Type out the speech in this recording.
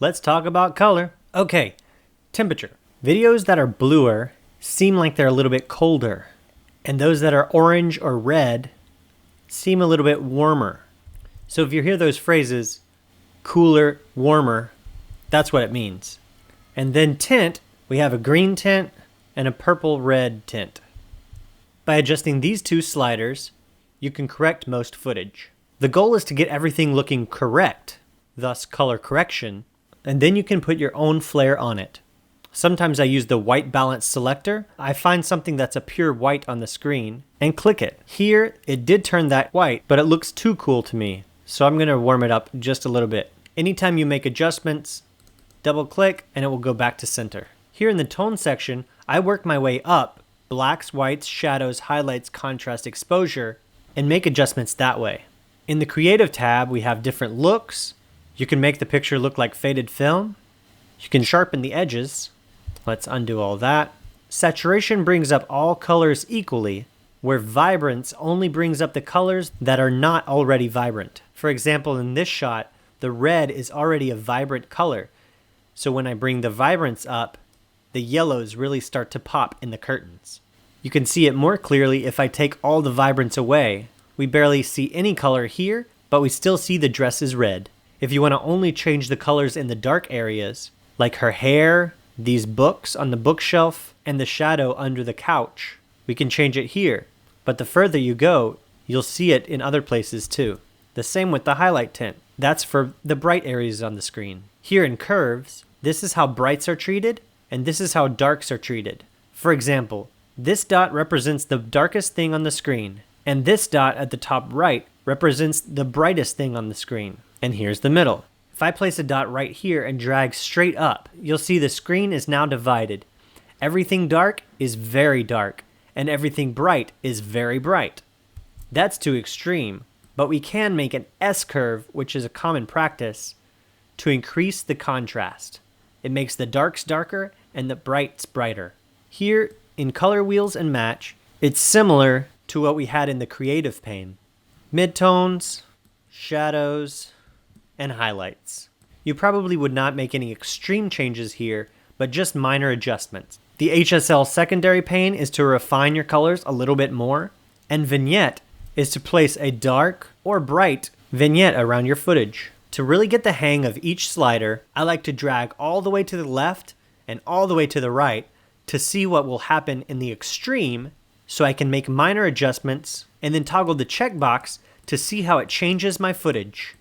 let's talk about color. Okay, temperature. Videos that are bluer seem like they're a little bit colder, and those that are orange or red seem a little bit warmer. So if you hear those phrases, cooler, warmer, that's what it means. And then tint, we have a green tint and a purple-red tint. By adjusting these two sliders, you can correct most footage. The goal is to get everything looking correct, thus color correction, and then you can put your own flair on it. Sometimes I use the white balance selector. I find something that's a pure white on the screen and click it. Here, it did turn that white, but it looks too cool to me, so I'm gonna warm it up just a little bit. Anytime you make adjustments, double click and it will go back to center. Here in the tone section, I work my way up, blacks, whites, shadows, highlights, contrast, exposure, and make adjustments that way. In the creative tab, we have different looks. You can make the picture look like faded film. You can sharpen the edges. Let's undo all that. Saturation brings up all colors equally, where vibrance only brings up the colors that are not already vibrant. For example, in this shot, the red is already a vibrant color. So when I bring the vibrance up, the yellows really start to pop in the curtains. You can see it more clearly if I take all the vibrance away. We barely see any color here, but we still see the dress is red. If you want to only change the colors in the dark areas, like her hair, these books on the bookshelf, and the shadow under the couch, we can change it here. But the further you go, you'll see it in other places too. The same with the highlight tint. That's for the bright areas on the screen. Here in curves, this is how brights are treated, and this is how darks are treated. For example, this dot represents the darkest thing on the screen, and this dot at the top right represents the brightest thing on the screen. And here's the middle. If I place a dot right here and drag straight up, you'll see the screen is now divided. Everything dark is very dark, and everything bright is very bright. That's too extreme, but we can make an S-curve, which is a common practice, to increase the contrast. It makes the darks darker and the brights brighter. Here, in color wheels and match, it's similar to what we had in the creative pane. Midtones, shadows, and highlights. You probably would not make any extreme changes here, but just minor adjustments. The HSL secondary pane is to refine your colors a little bit more, and Vignette is to place a dark or bright vignette around your footage. To really get the hang of each slider, I like to drag all the way to the left and all the way to the right to see what will happen in the extreme, so I can make minor adjustments and then toggle the checkbox to see how it changes my footage.